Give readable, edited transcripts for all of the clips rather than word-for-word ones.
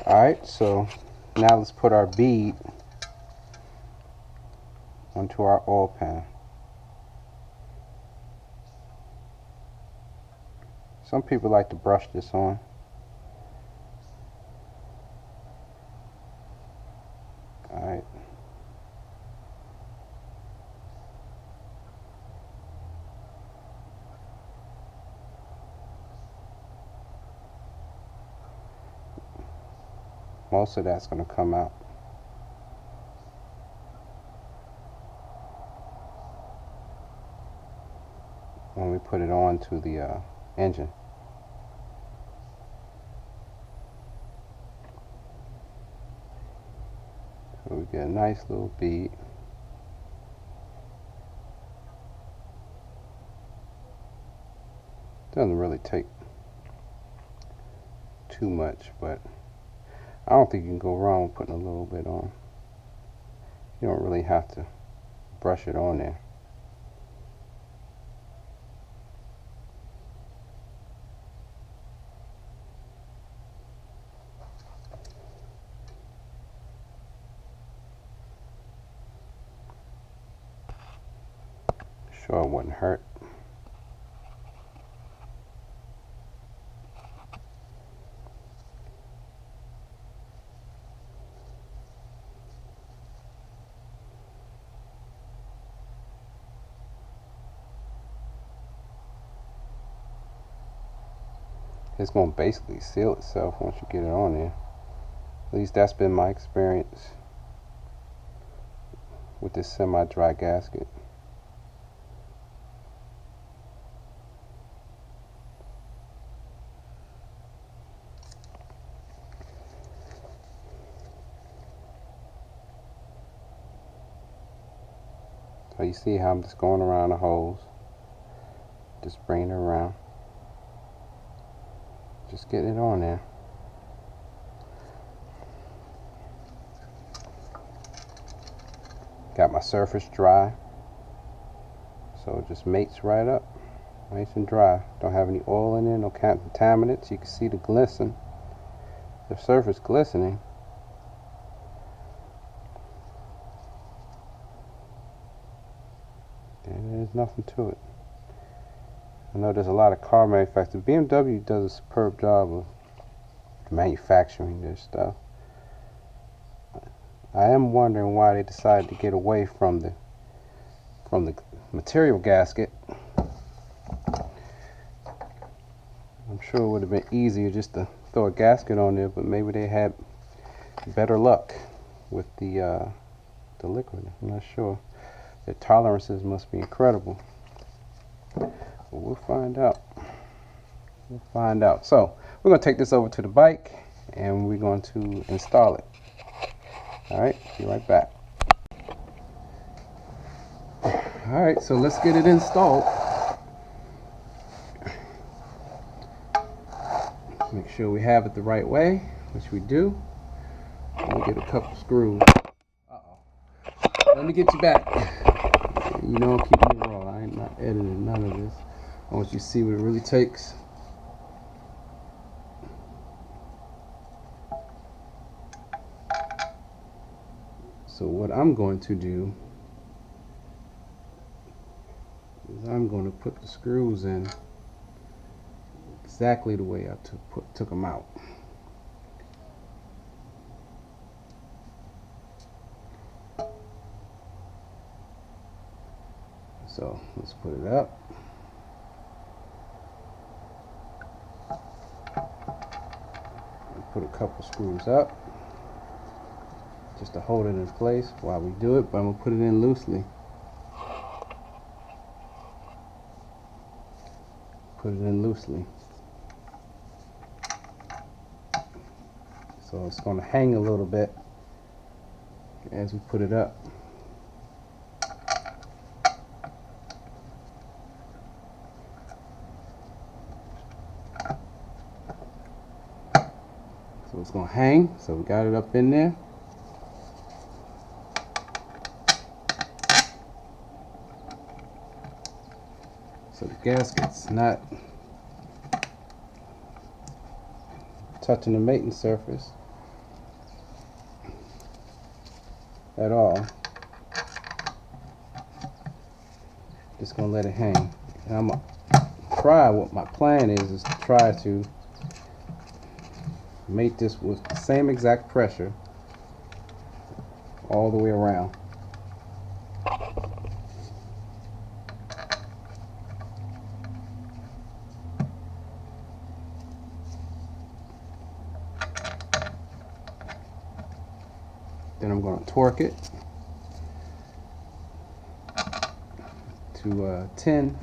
Alright, so now let's put our bead onto our oil pan. Some people like to brush this on. Alright. Most of that's going to come out. When we put it on to the engine. So we get a nice little bead. Doesn't really take too much, but I don't think you can go wrong with putting a little bit on. You don't really have to brush it on there. Sure it wouldn't hurt. It's going to basically seal itself once you get it on there. At least that's been my experience with this semi-dry gasket. So you see how I'm just going around the holes, just bringing it around, just getting it on there. Got my surface dry, so it just mates right up, nice and dry. Don't have any oil in there, no contaminants. You can see the glisten, the surface glistening. And there's nothing to it. I know there's a lot of car manufacturers. BMW does a superb job of manufacturing their stuff. I am wondering why they decided to get away from the material gasket. I'm sure it would have been easier just to throw a gasket on there, but maybe they had better luck with the liquid. I'm not sure. Their tolerances must be incredible. But we'll find out. We'll find out. So we're going to take this over to the bike and we're going to install it. Alright, be right back. Alright, so let's get it installed. Make sure we have it the right way, which we do. We'll get a couple screws. Let me get you back. You know I'm keeping it raw. I ain't not editing none of this. I want you to see what it really takes. So what I'm going to do is I'm going to put the screws in exactly the way I took them out. So let's put it up. Put a couple screws up just to hold it in place while we do it, but I'm going to put it in loosely. Put it in loosely. So it's going to hang a little bit as we put it up. So it's going to hang, so we got it up in there. So the gasket's not touching the mating surface. at all. Just gonna let it hang. And I'm gonna try, what my plan is to try to make this with the same exact pressure all the way around. Then I'm going to torque it to 10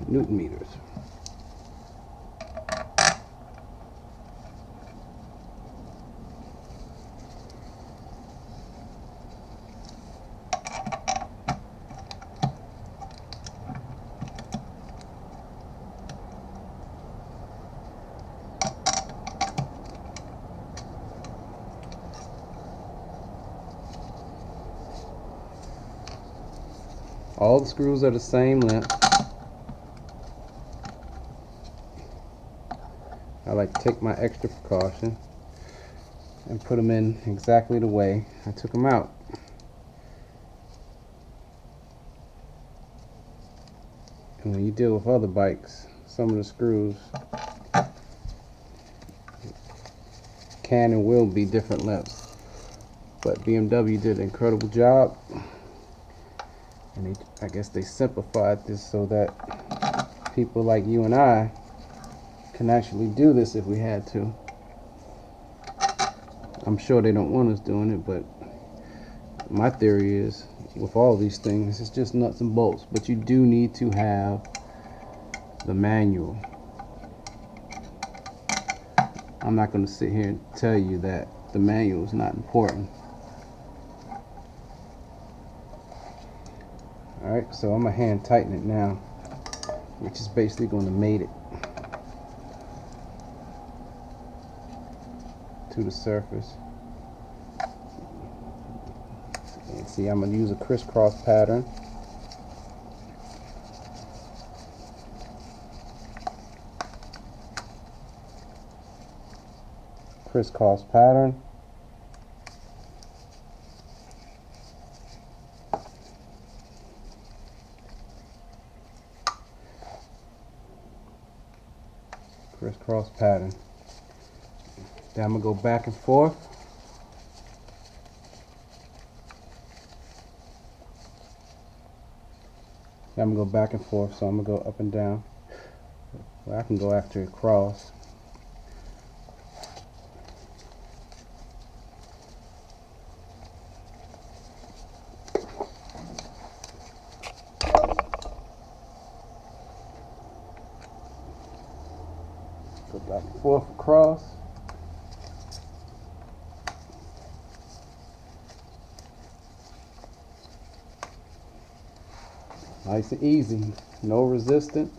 Newton meters. All the screws are the same length. I like to take my extra precaution and put them in exactly the way I took them out. And when you deal with other bikes, some of the screws can and will be different lengths. But BMW did an incredible job. And I guess they simplified this so that people like you and I can actually do this if we had to. I'm sure they don't want us doing it, but my theory is with all these things, it's just nuts and bolts. But you do need to have the manual. I'm not going to sit here and tell you that the manual is not important. Alright, so I'm going to hand tighten it now, which is basically going to mate it to the surface. And see, I'm going to use a crisscross pattern. Crisscross pattern. Crisscross pattern. Then I'm going to go back and forth. Then I'm going to go back and forth, so I'm going to go up and down. Well, I can go after it cross. Go back and forth across. Nice and easy, no resistance.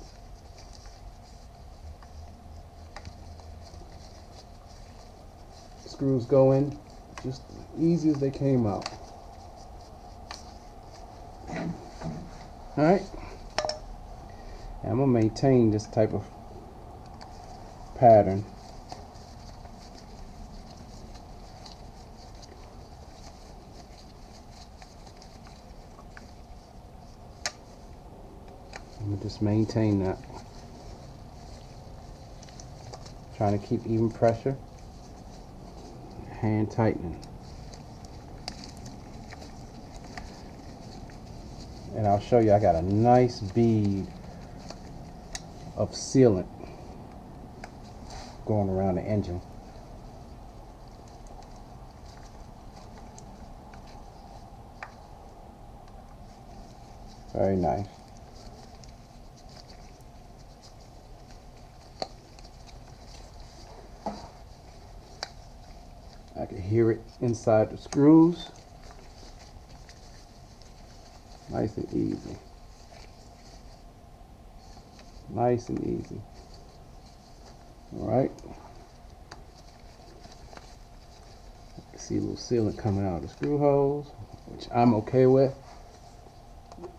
Screws go in just as easy as they came out. Alright, I'm going to maintain this type of pattern. I'm going to just maintain that. Trying to keep even pressure. Hand tightening. And I'll show you, I got a nice bead of sealant going around the engine. Very nice. I can hear it inside the screws. Nice and easy. Nice and easy. Alright. See a little sealant coming out of the screw holes, which I'm okay with,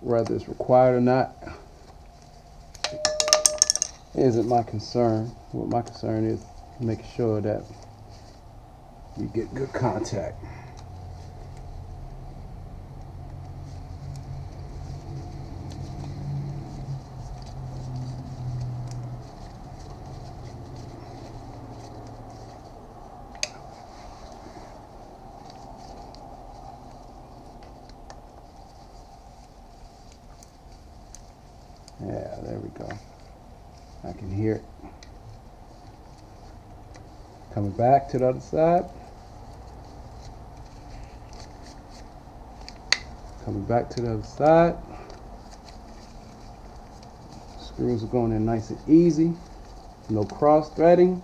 whether it's required or not isn't my concern. What my concern is making sure that you get good contact. there we go. I can hear it. Coming back to the other side. Coming back to the other side. Screws are going in nice and easy. No cross threading.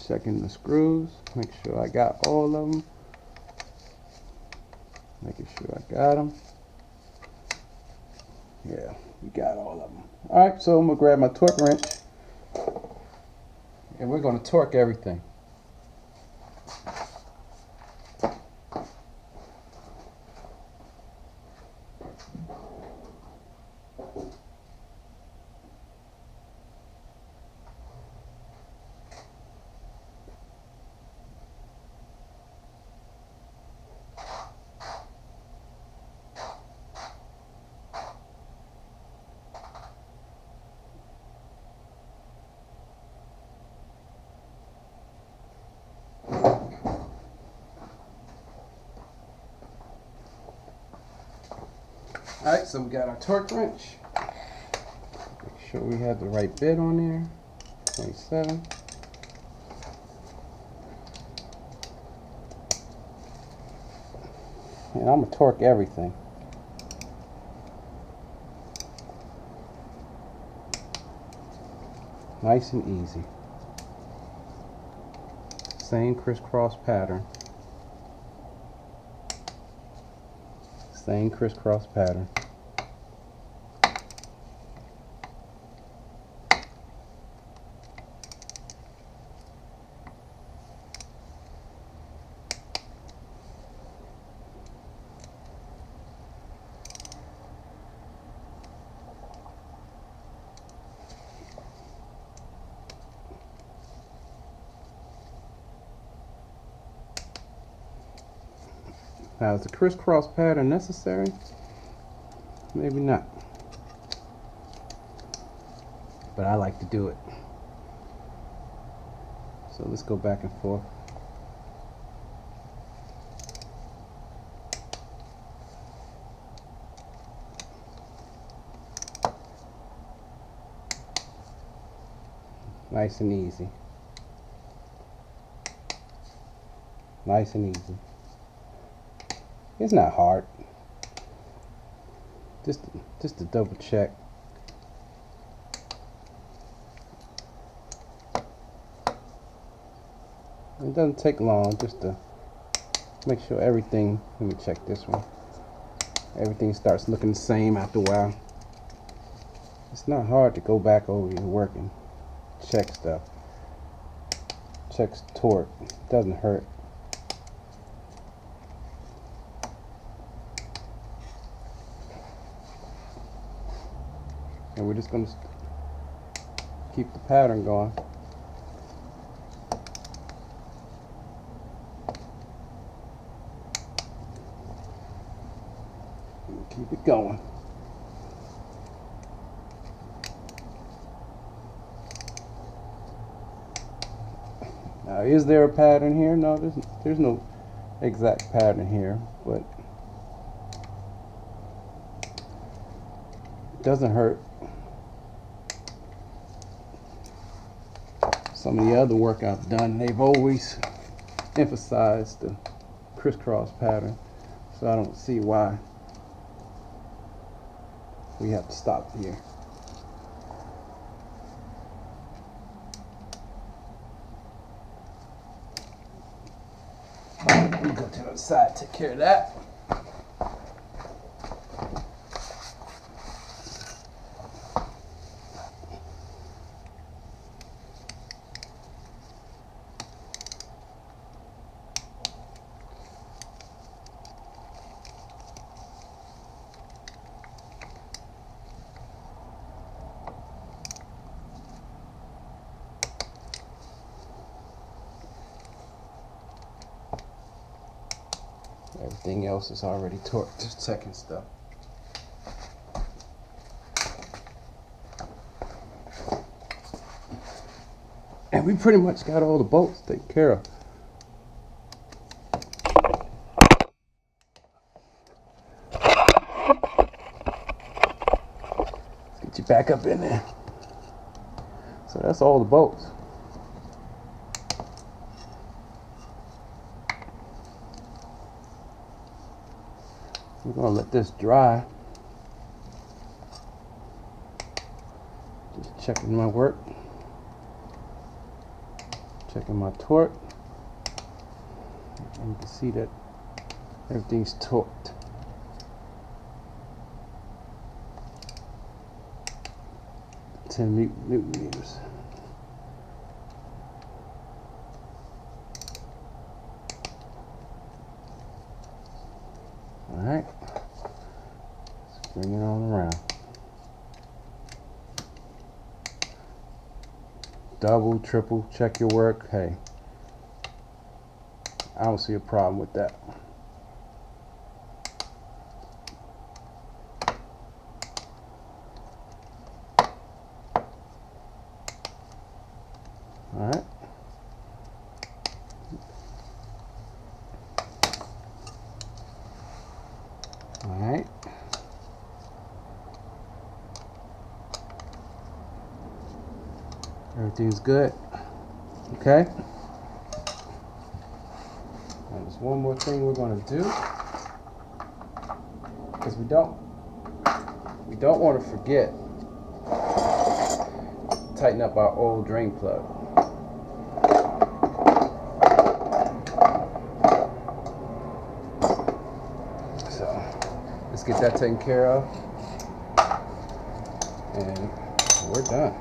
Checking the screws, make sure I got all of them. Making sure I got them. Yeah, we got all of them. Alright, so I'm going to grab my torque wrench and we're going to torque everything. Alright, so we got our torque wrench. Make sure we have the right bit on there. 27. And I'm going to torque everything. Nice and easy. Same crisscross pattern. Same crisscross pattern. Now, is the crisscross pattern necessary? Maybe not. But I like to do it. So let's go back and forth. Nice and easy. Nice and easy. It's not hard. Just to double check. It doesn't take long, just to make sure everything, let me check this one. Everything starts looking the same after a while. It's not hard to go back over your work and check stuff. Checks torque. It doesn't hurt. And we're just going to keep the pattern going. Keep it going. Now, is there a pattern here? No, there's no exact pattern here, but it doesn't hurt. Some of the other work I've done, they've always emphasized the crisscross pattern, so I don't see why we have to stop here. Let me go to the other side, take care of that. Everything else is already torqued, just checking stuff. And we pretty much got all the bolts taken care of. Let's get you back up in there. So that's all the bolts. We're gonna let this dry. Just checking my work. Checking my torque. And you can see that everything's torqued. Newton meters. Alright, let's bring it on around. Double, triple, check your work. Hey, I don't see a problem with that. Alright. Alright. Everything's good. Okay. Now there's one more thing we're going to do, because we don't want to forget to tighten up our old drain plug. Let's get that taken care of, and we're done.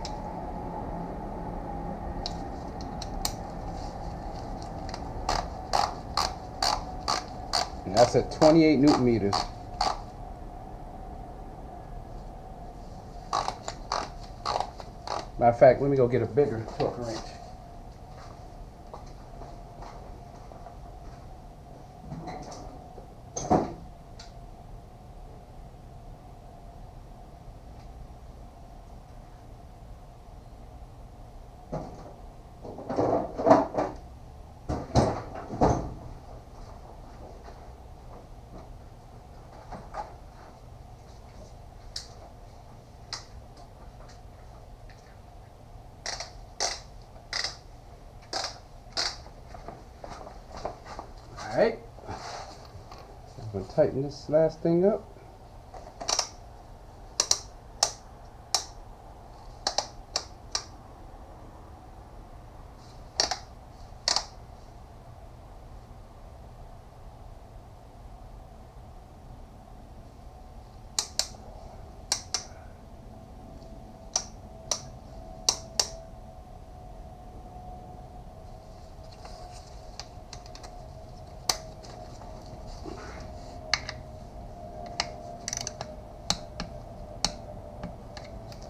And that's at 28 Newton meters. Matter of fact, let me go get a bigger torque wrench. Alright, I'm going to tighten this last thing up.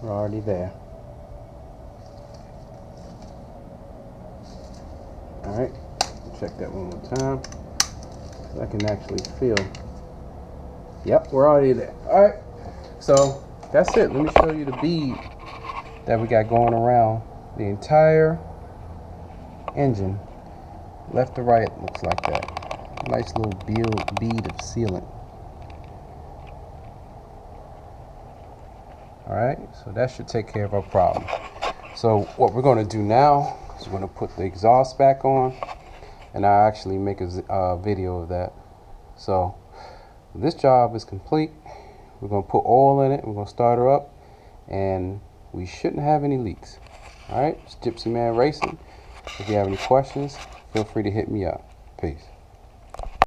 We're already there. Alright, check that one more time, so I can actually feel. Yep, we're already there. Alright, so that's it. Let me show you the bead that we got going around the entire engine. Left to right, looks like that. Nice little bead of sealant. Alright, so that should take care of our problem. So what we're going to do now is we're going to put the exhaust back on, and I'll actually make a video of that. So this job is complete. We're going to put oil in it, we're going to start her up, and we shouldn't have any leaks. Alright, it's Gypsy Man Racing. If you have any questions, feel free to hit me up. Peace.